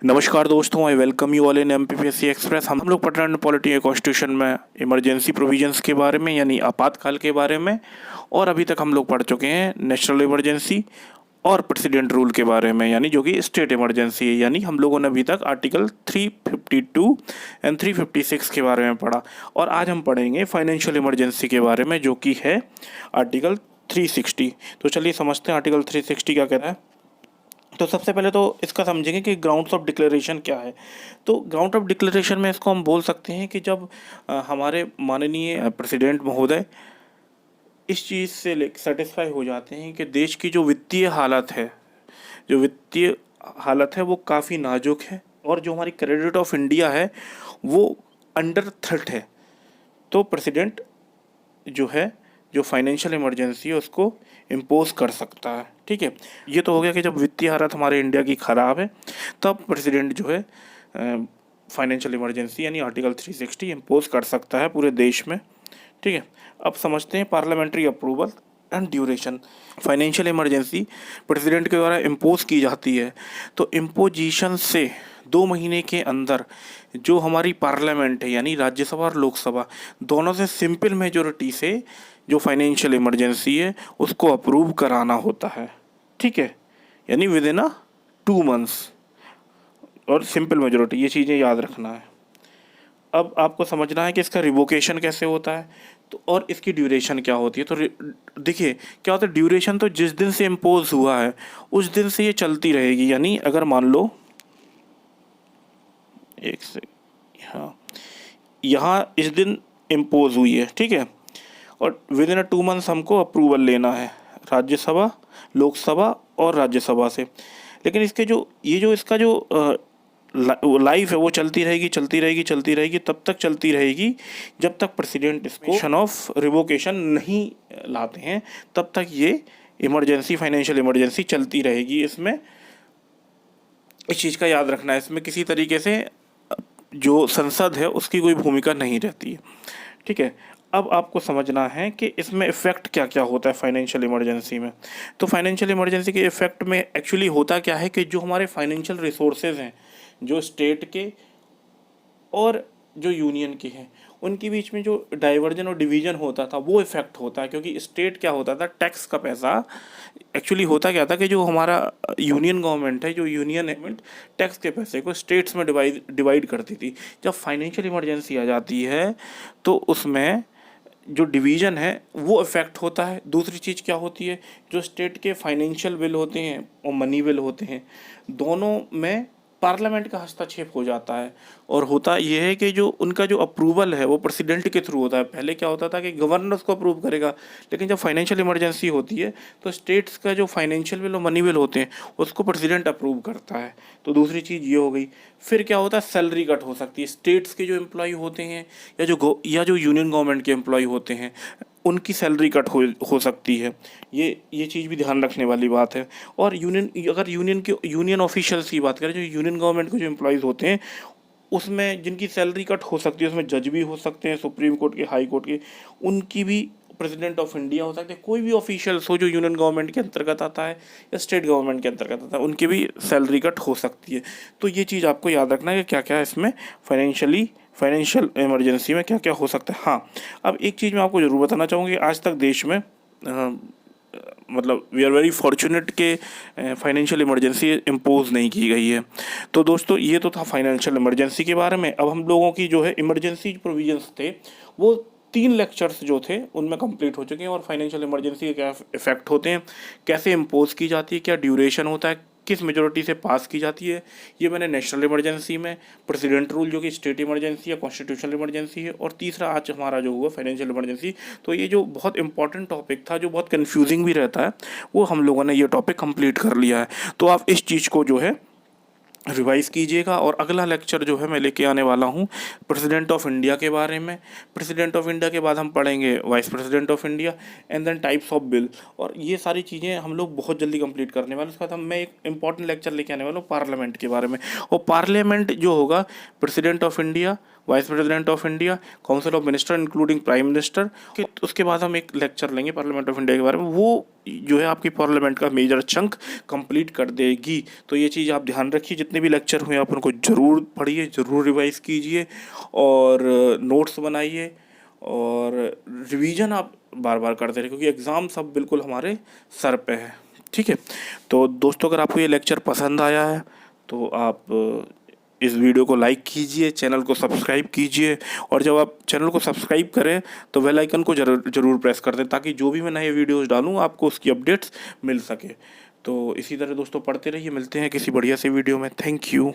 नमस्कार दोस्तों, I welcome you all in MPPSC express. हम लोग पढ़ रहे हैं पॉलिटी एंड कॉन्स्टिट्यूशन में इमरजेंसी प्रोविजंस के बारे में, यानी आपातकाल के बारे में। और अभी तक हम लोग पढ़ चुके हैं नेशनल इमरजेंसी और प्रेसिडेंट रूल के बारे में, यानी जो कि स्टेट इमरजेंसी है। यानी हम लोगों ने अभी तक आर्टिकल 352 एंड 356 के बारे में पढ़ा। और आज हम पढ़ेंगे फाइनेंशियल इमरजेंसी के बारे में, जो कि है आर्टिकल 360। तो चलिए समझते हैं आर्टिकल 360 क्या कहता है। तो सबसे पहले तो इसका समझेंगे कि ग्राउंड्स ऑफ डिक्लेरेशन क्या है। तो ग्राउंड ऑफ डिक्लेरेशन में इसको हम बोल सकते हैं कि जब हमारे माननीय प्रेसिडेंट महोदय इस चीज़ से सेटिस्फाई हो जाते हैं कि देश की जो वित्तीय हालत है वो काफ़ी नाजुक है, और जो हमारी क्रेडिट ऑफ इंडिया है वो अंडर थ्रेट है, तो प्रेसिडेंट जो फाइनेंशियल इमरजेंसी है उसको इम्पोज कर सकता है। ठीक है, ये तो हो गया कि जब वित्तीय हालत हमारे इंडिया की ख़राब है तब प्रेसिडेंट जो है फाइनेंशियल इमरजेंसी यानी आर्टिकल 360 इम्पोज कर सकता है पूरे देश में। ठीक है, अब समझते हैं parliamentary approval and duration. Financial emergency president के द्वारा इम्पोज की जाती है, तो इम्पोजिशन से 2 महीने के अंदर जो हमारी पार्लियामेंट है यानी राज्यसभा और लोकसभा दोनों से सिंपल मेजोरिटी से जो फाइनेंशियल इमरजेंसी है उसको अप्रूव कराना होता है। ठीक है, यानी विद इन 2 मंथ्स और सिंपल मेजोरिटी, ये चीज़ें याद रखना है। अब आपको समझना है कि इसका रिवोकेशन कैसे होता है, तो और इसकी ड्यूरेशन क्या होती है। तो देखिए क्या होता है, ड्यूरेशन तो जिस दिन से इम्पोज हुआ है उस दिन से ये चलती रहेगी। यानी अगर मान लो एक से यहाँ इस दिन इम्पोज हुई है, ठीक है, और विद इन 2 मंथ्स हमको अप्रूवल लेना है राज्यसभा, लोकसभा और राज्यसभा से। लेकिन इसके इसका जो लाइफ है वो चलती रहेगी तब तक चलती रहेगी जब तक प्रेसिडेंट इसको ऑफ रिवोकेशन नहीं लाते हैं, तब तक ये फाइनेंशियल इमरजेंसी चलती रहेगी। इसमें इस चीज़ का याद रखना है, इसमें किसी तरीके से जो संसद है उसकी कोई भूमिका नहीं रहती है। ठीक है, अब आपको समझना है कि इसमें इफ़ेक्ट क्या क्या होता है फाइनेंशियल इमरजेंसी में। तो फाइनेंशियल इमरजेंसी के इफ़ेक्ट में एक्चुअली होता क्या है कि जो हमारे फाइनेंशियल रिसोर्सेज हैं, जो स्टेट के और जो यूनियन के हैं, उनके बीच में जो डाइवर्जन और डिवीज़न होता था वो इफ़ेक्ट होता है। क्योंकि स्टेट क्या होता था, टैक्स का पैसा एक्चुअली होता क्या था कि जो हमारा यूनियन गवर्नमेंट है, जो यूनियन गवर्नमेंट टैक्स के पैसे को स्टेट्स में डिवाइड करती थी। जब फाइनेंशियल इमरजेंसी आ जाती है तो उसमें जो डिवीज़न है वो इफ़ेक्ट होता है। दूसरी चीज़ क्या होती है, जो स्टेट के फाइनेंशियल बिल होते हैं और मनी बिल होते हैं, दोनों में पार्लियामेंट का हस्तक्षेप हो जाता है। और होता यह है कि जो उनका जो अप्रूवल है वो प्रेसिडेंट के थ्रू होता है। पहले क्या होता था कि गवर्नर उसको अप्रूव करेगा, लेकिन जब फाइनेंशियल इमरजेंसी होती है तो स्टेट्स का जो फाइनेंशियल बिल और मनी बिल होते हैं उसको प्रेसिडेंट अप्रूव करता है। तो दूसरी चीज़ ये हो गई। फिर क्या होता है, सैलरी कट हो सकती है। स्टेट्स के जो एम्प्लॉय होते हैं या जो यूनियन गवर्नमेंट के एम्प्लॉय होते हैं उनकी सैलरी कट हो सकती है। ये चीज़ भी ध्यान रखने वाली बात है। और यूनियन ऑफिशियल्स की बात करें, जो यूनियन गवर्नमेंट के जो एम्प्लॉयज़ होते हैं उसमें जिनकी सैलरी कट हो सकती है, उसमें जज भी हो सकते हैं, सुप्रीम कोर्ट के, हाई कोर्ट के, उनकी भी प्रेसिडेंट ऑफ इंडिया हो सकते हैं। कोई भी ऑफिशियल्स हो जो यूनियन गवर्नमेंट के अंतर्गत आता है या स्टेट गवर्नमेंट के अंतर्गत आता है, उनकी भी सैलरी कट हो सकती है। तो ये चीज़ आपको याद रखना है कि क्या क्या इसमें फाइनेंशियल इमरजेंसी में क्या क्या हो सकता है। हाँ, अब एक चीज़ मैं आपको ज़रूर बताना चाहूँगी, आज तक देश में मतलब वी आर वेरी फॉर्चुनेट के फाइनेंशियल इमरजेंसी इम्पोज नहीं की गई है। तो दोस्तों ये तो था फाइनेंशियल इमरजेंसी के बारे में। अब हम लोगों की जो है इमरजेंसी प्रोविजंस थे वो 3 लेक्चर्स जो थे उनमें कंप्लीट हो चुके हैं। और फाइनेंशियल इमरजेंसी के क्या इफेक्ट होते हैं, कैसे इम्पोज की जाती है, क्या ड्यूरेशन होता है, किस मेजोरिटी से पास की जाती है, ये मैंने नेशनल इमरजेंसी में, प्रेसिडेंट रूल जो कि स्टेट इमरजेंसी या कॉन्स्टिट्यूशनल इमरजेंसी है, और तीसरा आज हमारा जो हुआ फाइनेंशियल इमरजेंसी। तो ये जो बहुत इंपॉर्टेंट टॉपिक था, जो बहुत कन्फ्यूजिंग भी रहता है, वो हम लोगों ने ये टॉपिक कंप्लीट कर लिया है। तो आप इस चीज़ को जो है रिवाइज़ कीजिएगा। और अगला लेक्चर जो है मैं लेके आने वाला हूँ प्रेसिडेंट ऑफ इंडिया के बारे में। प्रेसिडेंट ऑफ इंडिया के बाद हम पढ़ेंगे vice president of India and then types of bill. और ये सारी चीज़ें हम लोग बहुत जल्दी कंप्लीट करने वाले। उसके बाद मैं एक इंपॉर्टेंट लेक्चर लेके आने वाला हूँ पार्लियामेंट के बारे में। और पार्लियामेंट जो होगा, president of India, vice president of India, council of minister including prime minister. उसके बाद हम एक लेक्चर लेंगे पार्लियामेंट ऑफ इंडिया के बारे में। वो जो है आपकी पार्लियामेंट का मेजर चंक कंप्लीट कर देगी। तो ये चीज़ आप ध्यान रखिए, जितने जितने भी लेक्चर हुए आप उनको ज़रूर पढ़िए, ज़रूर रिवाइज़ कीजिए और नोट्स बनाइए और रिवीजन आप बार बार करते रहिए, क्योंकि एग्ज़ाम सब बिल्कुल हमारे सर पे है। ठीक है, तो दोस्तों अगर आपको ये लेक्चर पसंद आया है तो आप इस वीडियो को लाइक कीजिए, चैनल को सब्सक्राइब कीजिए, और जब आप चैनल को सब्सक्राइब करें तो बेल आइकन को ज़रूर प्रेस कर दें, ताकि जो भी मैं नए वीडियोस डालूँ आपको उसकी अपडेट्स मिल सके। तो इसी तरह दोस्तों पढ़ते रहिए, मिलते हैं किसी बढ़िया सी वीडियो में। Thank you.